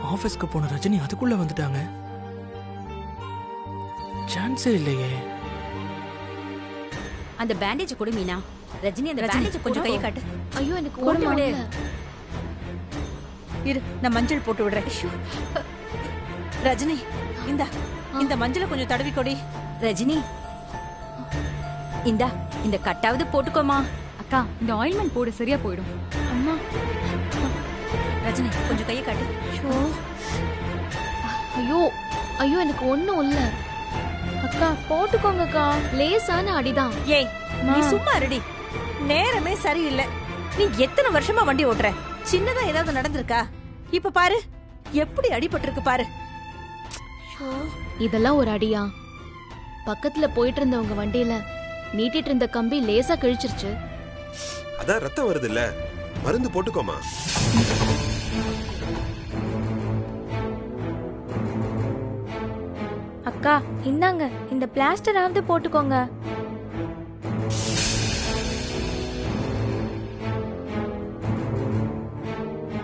ஆபீஸ்க்கு போன ரஜினி அதுக்குள்ள வந்துட்டாங்க. சான்ஸே இல்லையே. அந்த பேண்டேஜ் கொடு மீனா. ரஜினி அந்த பேண்டேஜ் கொஞ்சம் கையை காட்டு. ஐயோ எனக்கு ஓடுமாடே. இரு, நான் மஞ்சள் போட்டு விடுறேன். ரஜினி, இந்த மஞ்சளை கொஞ்சம் தடவி கொடி. ரஜினி இந்த கட்டாவது போட்டுக்கோமா. அக்கா இந்த ஆயில்மெண்ட் போடு, சரியா போயிடும். அம்மா ரஜினி கொஞ்சம் கையை காட்டு. ஐயோ ஐயோ எனக்கு ஒண்ணும் இல்ல. அக்கா போட்டுக்கோங்கக்கா, லேசான அடிதான். ஏய் நீ சும்மா ரெடி. நேரமே சரியில்லை. நீ எத்தனை வருஷமா வண்டி ஓட்டுற? சின்னதா ஏதாவது நடந்திருக்கா? இப்ப பாரு எப்படி அடிபட்டிருக்கு பாரு. இதெல்லாம் ஒரு அடியா? பக்கத்துல போயிட்டு இருந்தவங்க வண்டியில நீட்டிட்டு இருந்த கம்பி லேசா கிழிச்சிருச்சு. அதான் ரத்தம் வருது இல்ல, மருந்து போட்டுக்கோமா. அக்கா இந்தாங்க, இந்த பிளாஸ்டராவது போட்டுக்கோங்க.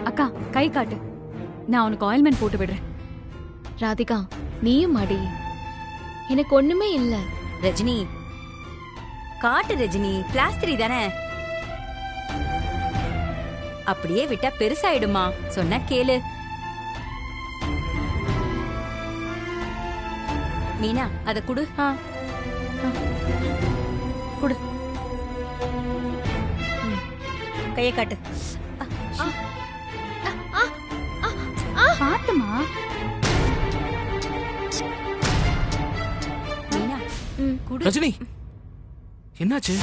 அக்கா கை காட்டு, நான் உனக்கு ஆயில்மெண்ட் போட்டு விடுறேன். ராதிகா நீயும் அடி. எனக்கு ஒண்ணுமே இல்ல. ரஜினி காட்டு. ரஜினி பிளாஸ்டரி தானே, அப்படியே விட்டா பெருசாயிடுமா. சொன்னா கேளு. மீனா அத குடு. குடு. கையை காட்டு. பாத்துமா. மீனா குடு. ரஜினி என்னாச்சு?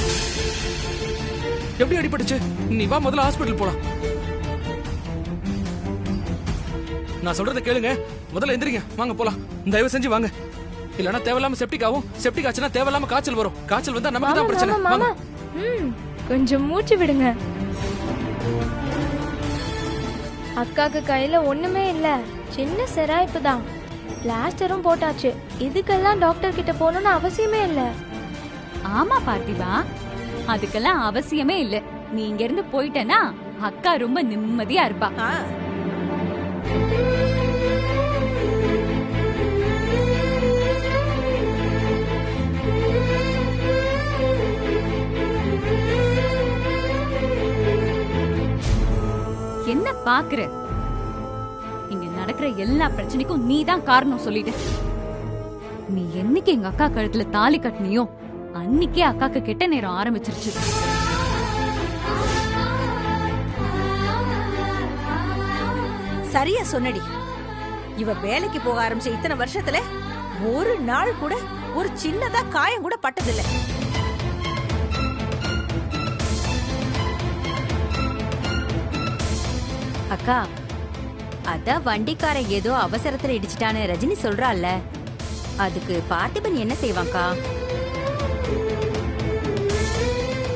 எப்படி அடிபட்டுச்சு? நீ வா முதல்ல ஹாஸ்பிடல் போலாம். நான் சொல்றத கேளுங்க, முதல்ல எந்திரிங்க, வாங்க போலாம். தயவு செஞ்சு வாங்க, இல்லனா தேவையில்லாம செப்டிக் ஆகும். செப்டிக் ஆச்சுன்னா தேவையில்லாம காய்ச்சல் வரும். காய்ச்சல் வந்தா நமக்கு தான் பிரச்சனை. வாங்க. கொஞ்சம் மூச்சு விடுங்க. அக்காக்கு கையில ஒண்ணுமே இல்ல, சின்ன சிராய்ப்பு தான். பிளாஸ்டரும் போட்டாச்சு. இதுக்கெல்லாம் டாக்டர் கிட்ட போகணும்னு அவசியமே இல்ல. ஆமா பார்த்திபா, அதுக்கெல்லாம் அவசியமே இல்ல. நீ இங்க இருந்து போயிட்டனா அக்கா ரொம்ப நிம்மதியா இருப்பா. என்ன பாக்குற? இங்க நடக்கிற எல்லா பிரச்சனைக்கும் நீ தான் காரணம் சொல்லிட்டு. நீ என்னைக்கு எங்க அக்கா கழுத்துல தாலி கட்டினியோ அன்னைக்கே அக்காக்கு கெட்ட நேரம் ஆரம்பிச்சிருச்சு. சரியா சொன்னடி. இவ வேலைக்கு போக ஆரம்பிச்ச இத்தனை வருஷத்துல ஒரு நாள் கூட ஒரு சின்னதா காயம் கூட பட்டதில்ல. அக்கா அதான் வண்டிக்கார ஏதோ அவசரத்துல இடிச்சிட்டான்னு ரஜினி சொல்றாள்ல, அதுக்கு பார்த்திபன் என்ன செய்வாங்கா?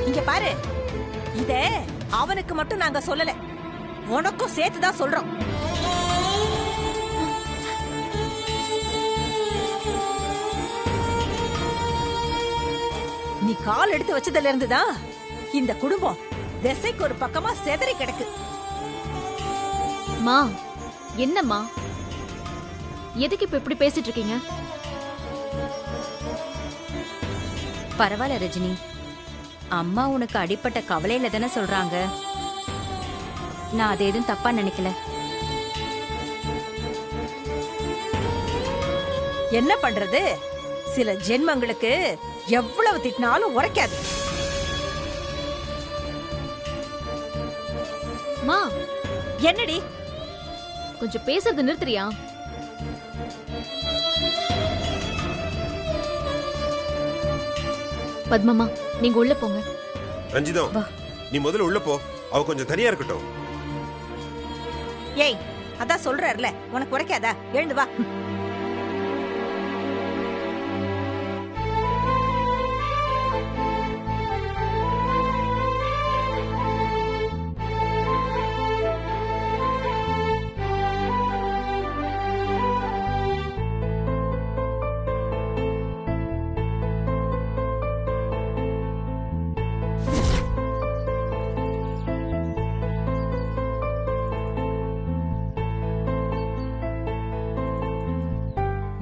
இங்க பாரு, இத அவனுக்கு மட்டும் நாங்க சொல்லல, உனக்கும் சேர்த்துதான் சொல்றோம். நீ கால் எடுத்து வச்சதுல இருந்துதான் இந்த குடும்பம் திசைக்கு ஒரு பக்கமா செதறி கிடக்கு. மா என்னம்மா, எதுக்கு இப்ப இப்படி பேசிட்டு இருக்கீங்க? பரவாயில்ல ரஜினி, அம்மா உனக்கு அடிப்பட்ட கவலையில தானே சொல்றாங்க. நான் அது எதுவும் தப்பா நினைக்கல. என்ன பண்றது, சில ஜென்மங்களுக்கு எவ்வளவு திட்டினாலும் உரைக்காது. மா என்னடி கொஞ்சம் பேசுறது நிறுத்துறியா? பத்மம்மா நீங்க உள்ள போங்க. ரஞ்சிதம் நீ முதல்ல உள்ள போ, அவ கொஞ்சம் தனியா இருக்கட்டும். ஏய் அதான் சொல்றாருல, உனக்கு உரைக்காதா? எழுந்து வா.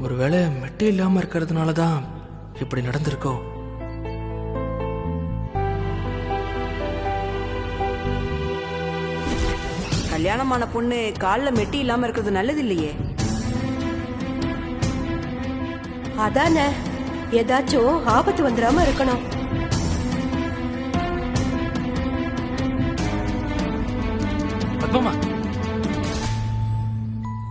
ஒருவேளை மெட்டி இல்லாம இருக்கிறதுனால தான் இப்படி நடந்திருக்கோ? கல்யாணமான பொண்ணு கால்ல மெட்டி இல்லாம இருக்கிறது நல்லது இல்லையே. அதானே, ஏதாச்சும் ஆபத்து வந்துடாம இருக்கணும். பத்மாமா,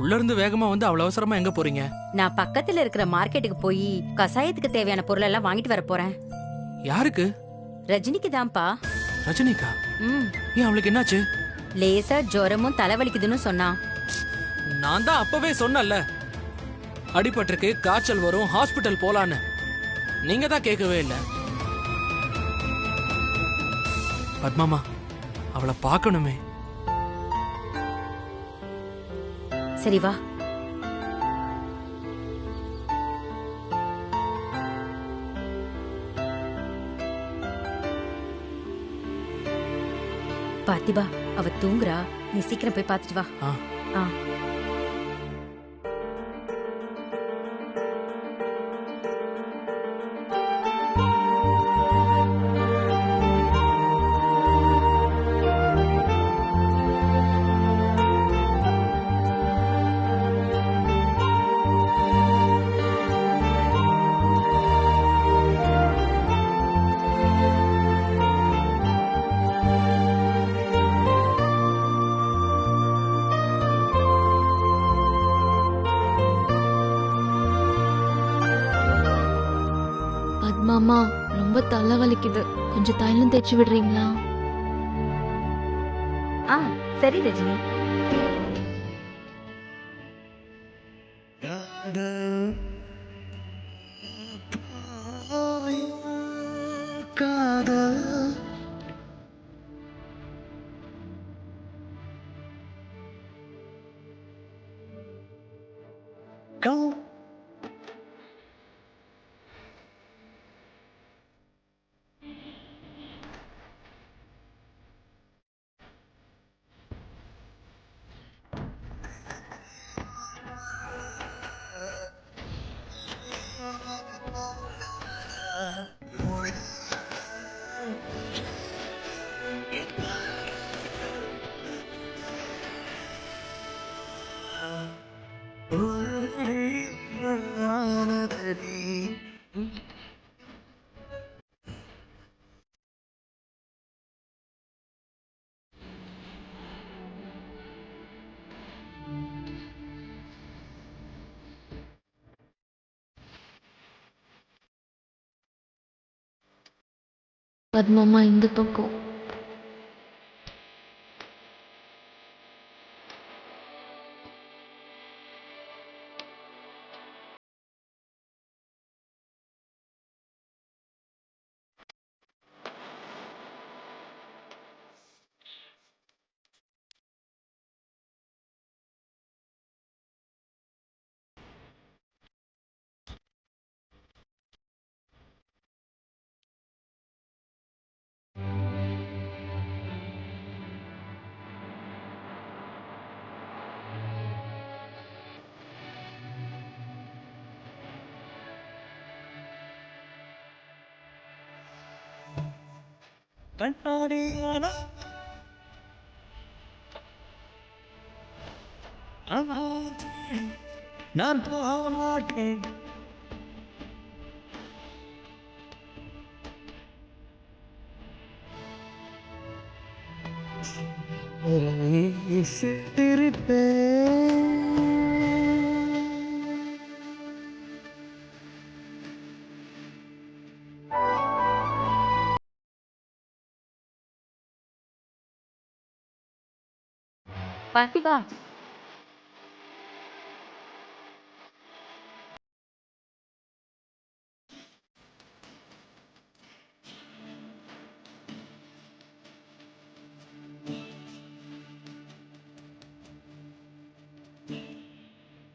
உள்ள இருந்து வேகமா வந்து அவ்வளவு அவசரமா எங்க போறீங்க? நான் பக்கத்துல இருக்கிற மார்க்கெட்டுக்கு போய் கசாயத்துக்கு தேவையான பொருள் எல்லாம் வாங்கிட்டு வர போறேன். யாருக்கு? ரஜினிக்கு தான்ப்பா. ரஜினிக்கா? ம், ஏன் அவளுக்கு என்னாச்சு? லேசா ஜுரமும் தலைவலிக்குதுன்னு சொன்னா. நான் தான் அப்பவே சொன்னல, அடிபட்டிருக்கு, காய்ச்சல் வரும், ஹாஸ்பிட்டல் போலான்னு. நீங்க தான் கேட்கவே இல்ல. பத்மாமா, அவளை பார்க்கணுமே. சரி வா. பார்த்திபா, அவ தூங்குறா, நீ சீக்கிரம் போய் பார்த்துட்டு வா. ஆ. ஆ. மாமா, ரொம்ப தலை வலிக்குது, கொஞ்சம் தைலம் தேய்ச்சி விடுறீங்களா? ஆ, சரி ரஜினி. பத்மாமா, இந்த பக்கம். நான் போக மாட்டேன். பார்த்திபா,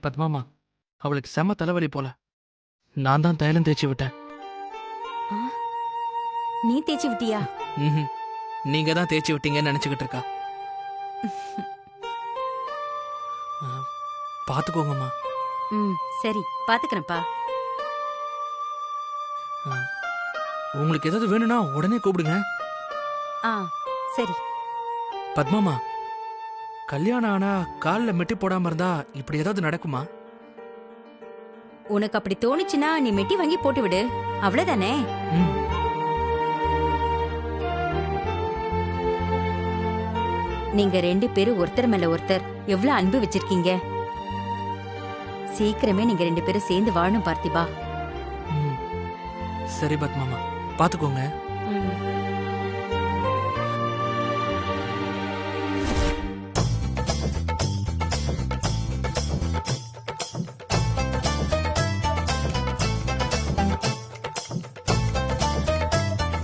பத்மாமா, அவளுக்கு செம தலைவலி போல. நான் தான் தைலம் தேய்ச்சி விட்டேன். ஆ, நீ தேய்ச்சி விட்டியா? ம்ஹும். நீங்க தான் தேய்ச்சி விட்டீங்கன்னு நினைச்சுக்கிட்டு இருக்கா. பாத்துக்கோங்கம்மா. ம் சரி பாத்துக்கிறேன்ப்பா. உங்களுக்கு ஏதாவது வேணும்னா உடனே கூப்பிடுங்க. ஆ சரி. பத்மாமா, கல்யாணம் ஆனா கால்ல மெட்டி போடாம இருந்தா இப்படி ஏதாவது நடக்குமா? உனக்கு அப்படி தோணுச்சுன்னா நீ மெட்டி வாங்கி போட்டு விடு, அவ்வளவுதானே. ம். நீங்க 2 பேரும் ஒருத்தர் மேல ஒருத்தர் எவ்வளவு அன்பு வச்சிருக்கீங்க. சீக்கிரமே நீங்க 2 பேரும் சேர்ந்து வாழணும் பார்த்திபா. ம். சரி பத்மாமா, பாத்துக்கோங்க. ம்.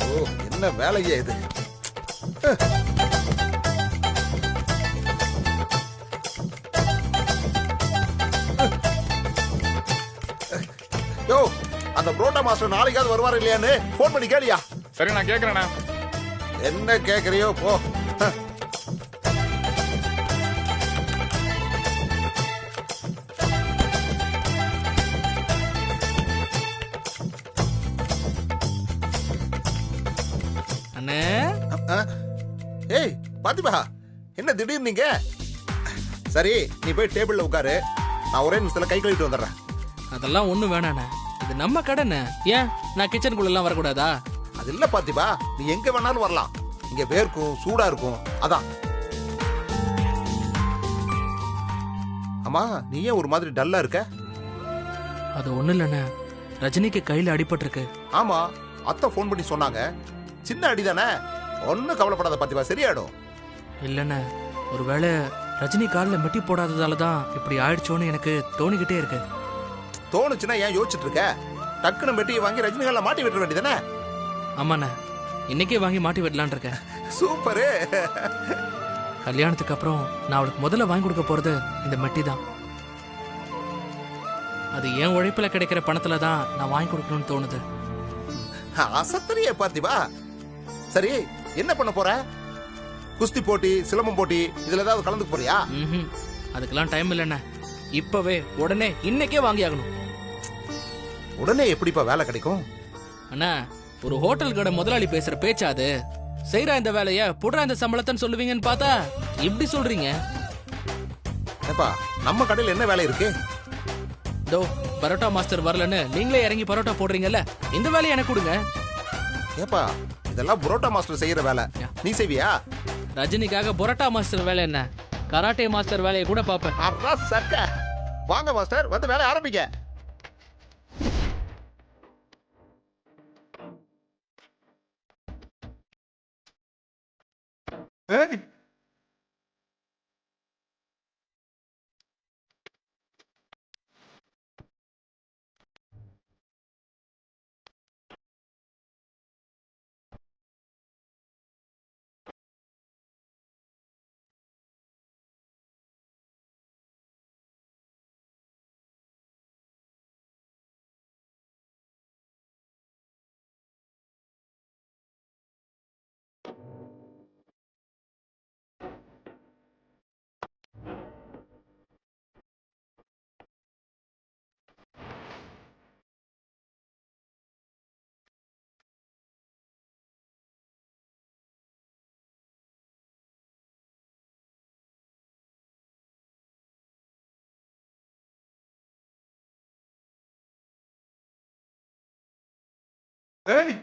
ஓ, என்ன வேலையே இது? யோ, அந்த புரோட்டா மாஸ்டர் நாளைக்காவது வருவார் இல்லையான்னு போன் பண்ணி கேளியா? சரி, நான் கேக்குறேண்ணா. என்ன கேக்குறியோ போ. அண்ணே. ஏய் பாத்திமா, என்ன திடீர்னு நீங்க? சரி, நீ போய் டேபிள்ல உட்காரு, நான் ஒரே நிமிஷத்துல கை கழுவிட்டு வந்துடுறேன். அதெல்லாம் ஒண்ணும் வேணாண்ணே, இது நம்ம கடைண்ணே. ஏன் நான் கிச்சனுக்குள்ள எல்லாம் வரக்கூடாதா? அது இல்ல பாத்திமா, நீ எங்க வேணாலும் வரலாம், இங்க வேர்க்கும் சூடா இருக்கும், அதான். அம்மா, நீ ஏன் ஒரு மாதிரி டல்லா இருக்க? அது ஒண்ணு இல்லண்ணே, ரஜினிக்கு கையில அடிபட்டிருக்கு. ஆமா, அத்தை போன் பண்ணி சொன்னாங்க. சின்ன அடிதானே, ஒன்னும் கவலைப்படாத பாத்திமா, சரியாயிடும். இல்லண்ணே, ஒருவேளை ரஜினி காலில் மெட்டி போடாததால தான் இப்படி ஆயிடுச்சோன்னு எனக்கு தோணிக்கிட்டே இருக்கு. தோணுச்சுன்னா ஏன் யோசிச்சுட்டு இருக்க? டக்குனு மெட்டியை வாங்கி ரஜினிகால மாட்டி விட்டுற வேண்டியதானே? ஆமாண்ணே, இன்னைக்கே வாங்கி மாட்டி விடலான் இருக்கேன். சூப்பரு. கல்யாணத்துக்கு அப்புறம் நான் அவளுக்கு முதல்ல வாங்கி கொடுக்க போறது இந்த மெட்டி தான். அது என் உழைப்புல கிடைக்கிற பணத்துல தான் நான் வாங்கி கொடுக்கணும்னு தோணுது. அசத்தறியே பாத்திமா. சரி, என்ன பண்ண போற? குஸ்தி போட்டி, சிலம்பம் போட்டி, இதுல ஏதாவது கலந்துக்க போறியா? அதுக்கெல்லாம் டைம் இல்லண்ணே, இப்பவே உடனே இன்னைக்கே வாங்கி ஆகணும். உடனே எப்படிப்பா வேலை கிடைக்கும்? அண்ணா, ஒரு ஹோட்டல் கடை முதலாளி பேசுற பேச்சா அது? செய்யற இந்த வேலைய புடுற இந்த சம்பளத்தன்னு சொல்லுவீங்கன்னு பார்த்தா இப்படி சொல்றீங்க. ஏப்பா, நம்ம கடையில் என்ன வேலை இருக்கு? தோ பரோட்டா மாஸ்டர் வரலன்னு நீங்களே இறங்கி பரோட்டா போடுறீங்கல்ல, இந்த வேலையை எனக்கு கொடுங்க. ஏப்பா, இதெல்லாம் புரோட்டா மாஸ்டர் செய்யற வேலை, நீ செய்வியா? ரஜினிக்காக பரோட்டா மாஸ்டர் வேலை என்ன, கராட்டே மாஸ்டர் வேலையை கூட பாப்பேன். வாங்க மாஸ்டர், வந்து வேலை ஆரம்பிக்க. ஏய் ஏய்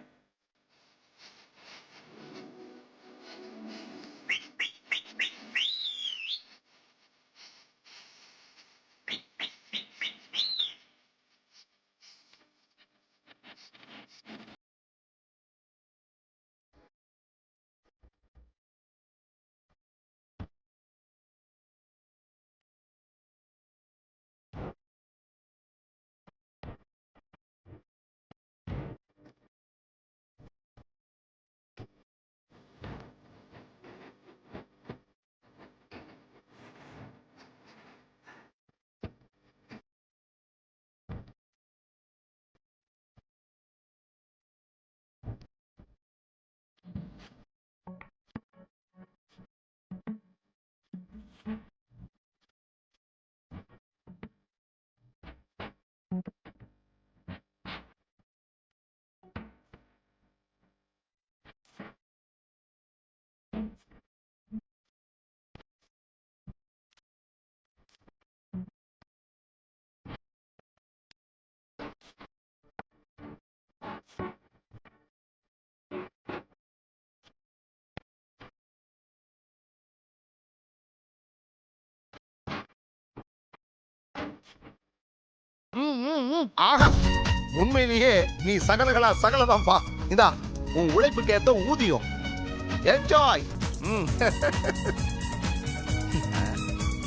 ஆஹா உண்மையிலேயே நீ சகலகளா சகலதான்பா. இந்தா உன் உழைப்புக்கு ஏத்த ஊதியம். என்ஜாய்.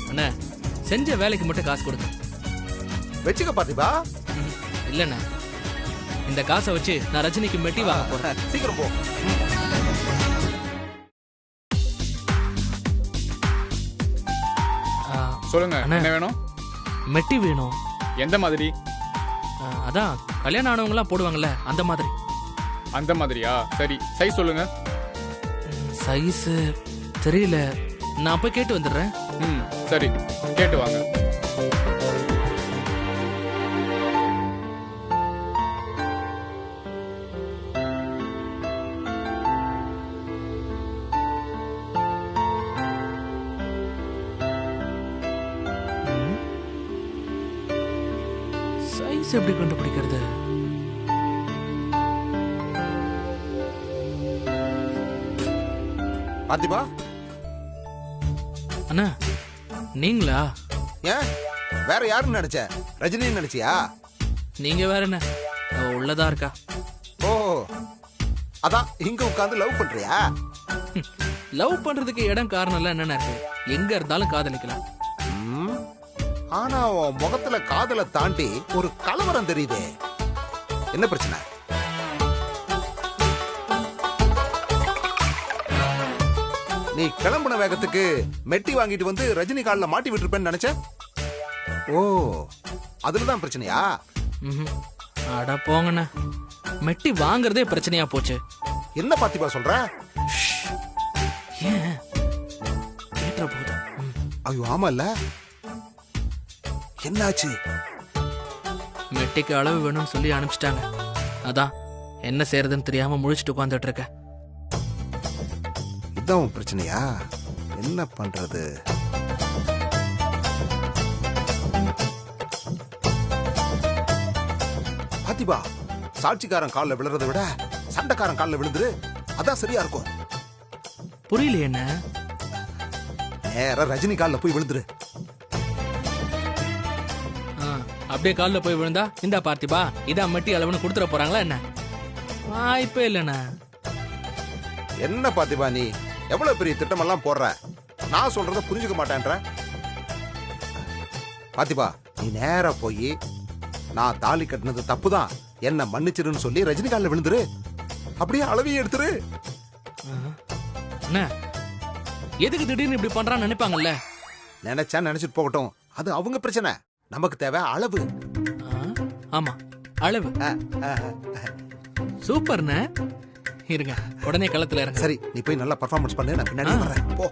அண்ணா செஞ்ச வேலைக்கு மட்டும் காசு கொடுங்க. வச்சுக்க பார்த்திபா. இல்லண்ணா, இந்த காசை வச்சு நான் ரஜினிக்கு மெட்டி வாங்க போறேன். சீக்கிரம் போ. சொல்லுங்க, என்ன வேணும்? மெட்டி வேணும். எந்த மாதிரி? அதான் கல்யாணம் ஆனவங்களாம் போடுவாங்கல்ல, அந்த மாதிரி. அந்த மாதிரியா? சரி, சைஸ் சொல்லுங்க. சைஸ் தெரியல, நான் போய் கேட்டு வந்துடுறேன். சரி, கேட்டு வாங்க. சைஸ் எப்படி கண்டுபிடிக்கிறது? பார்த்திபா. அண்ணா நீங்களா? ஏன் வேற யாருன்னு நினைச்ச? ரஜினி நினைச்சியா? நீங்க வேற என்ன, உள்ளதா இருக்கா? ஓ, அதான் இங்க உட்கார்ந்து லவ் பண்றியா? லவ் பண்றதுக்கு இடம் காரணம் எல்லாம் என்னென்ன இருக்கு? எங்க இருந்தாலும் காதலிக்கலாம். ஆனா உன் முகத்துல காதலை தாண்டி ஒரு கலவரம் தெரியுதே, என்ன பிரச்சனை? நீ கிளம்புன வேகத்துக்கு மெட்டி வாங்கிட்டு வந்து ரஜினி காலில் மாட்டி விட்டுருப்பேன்னு நினைச்ச? ஓ, அதுலதான் பிரச்சனையா? அட போங்கண்ணா, மெட்டி வாங்குறதே பிரச்சனையா போச்சு. என்ன பார்த்திபா சொல்ற? ஏன் கேட்ட போது? ஐயோ ஆமா இல்ல, என்னாச்சு? மெட்டிக்கு அளவு வேணும்னு சொல்லி அனுப்பிச்சிட்டாங்க. அதான் என்ன செய்யறதுன்னு தெரியாம முழிச்சிட்டு உட்காந்துட்டு இருக்க. இதான் பிரச்சனையா? என்ன பண்றது? பாத்திபா, சாட்சிக்காரன் காலில் விழுறதை விட சண்டைக்காரன் காலில் விழுந்துரு, அதான் சரியா இருக்கும். புரியல. என்ன? நேரா ரஜினி காலில் போய் விழுந்துரு. அப்படியே காலில் போய் விழுந்தா இந்த பார்த்திபா இதான் மெட்டி அளவுன்னு கொடுத்துட போறாங்களா என்ன? வாய்ப்பே இல்லைண்ணா. என்ன பார்த்திபா, நீ எவ்வளவு பெரிய திட்டமெல்லாம் போடுற, நான் சொல்றத புரிஞ்சுக்க மாட்டேன்ற. பார்த்திபா, நீ நேரா போய் நான் தாலி கட்டினது தப்புதான், என்ன மன்னிச்சிருன்னு சொல்லி ரஜினி காலில் விழுந்துரு. அப்படியே அளவையும் எடுத்துரு. அண்ணா எதுக்கு திடீர்னு இப்படி பண்றான்னு நினைப்பாங்கல்ல? நினைச்சா நினைச்சிட்டு போகட்டும், அது அவங்க பிரச்சனை. நமக்கு தேவை அளவு. ஆமா, அளவு. சூப்பர்ண்ணே. இருங்க, உடனே களத்துல இறங்க. சரி, நீ போய் நல்லா பெர்ஃபார்மன்ஸ் பண்ணு, நான் பின்னாடி வரேன். போ.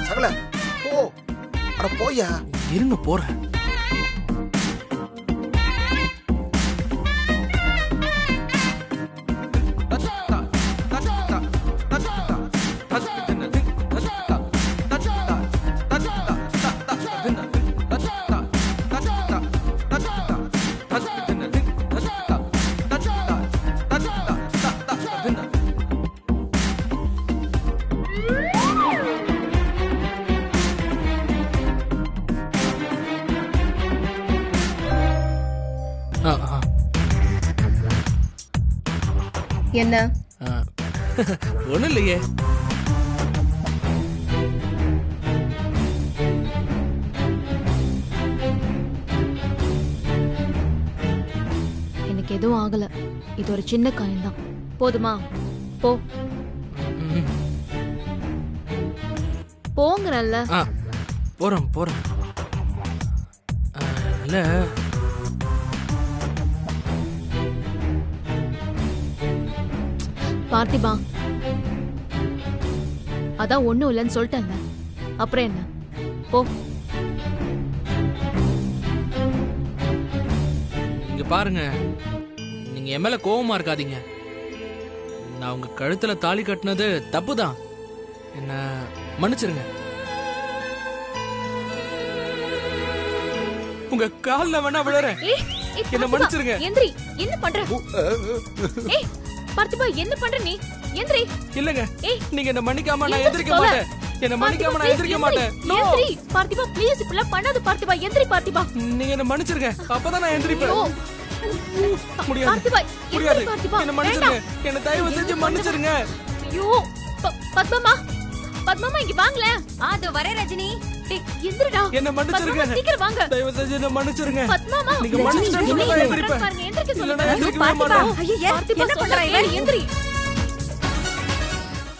சகல போ. அட போயா. இருங்க, போறேன். என்ன? ஒண்ணும் இல்லையே. எனக்கு எதுவும் ஆகல, இது ஒரு சின்ன காயம்தான். போதுமா? போ. போங்கறல்ல. போறேன் போறேன். இல்ல, பார்த்திபா, அதான் ஒண்ணும் இல்லைன்னு சொல்லிட்டேன்ல, அப்புறம் என்ன? போ. இங்க பாருங்க, நீங்க என் மேல கோவமா இருக்காதீங்க. நான் உங்க கழுத்துல தாலி கட்டினது தப்புதான், என்ன மன்னிச்சிருங்க. உங்க கால்ல வேணா விழுறேன். என்ன மன்னிச்சிருங்க. எந்திரி. என்ன பண்ற? ஏய் பார்த்திபா என்ன பண்ற நீ? எந்திரி. இல்லங்க. நீங்க என்ன மன்னிக்காம நான் எந்திரிக்க மாட்டேன். என்ன மன்னிக்காம நான் எந்திரிக்க மாட்டேன். எந்திரி. பார்த்திபா ப்ளீஸ் இப்படி பண்ணாத பார்த்திபா. எந்திரி பார்த்திபா. நீங்க என்ன மன்னிச்சிருங்க. அப்பதான் நான் எந்திரிப்பேன். முடியாது. பார்த்திபா முடியாது. பார்த்திபா. என்ன மன்னிச்சிருங்க. என்ன தயவு செஞ்சு மன்னிச்சிருங்க. ஐயோ பத்மமா. பத்மமா இங்க வாங்களே. அது வரே ரஜினி. டேய் எந்திரடா. என்ன மன்னிச்சிருங்க. சீக்கிரம் வாங்க. தயவு செஞ்சு என்ன மன்னிச்சிருங்க. பத்மமா நீங்க மன்னிச்சிட்டா நான் எந்திரிப்பேன். பாருங்க எந்திரிக்க சொல்லுங்க. இல்லனா எந்திரிக்கவே மாட்டேன். ஐயே என்ன பண்றா இவன்? எந்திரி.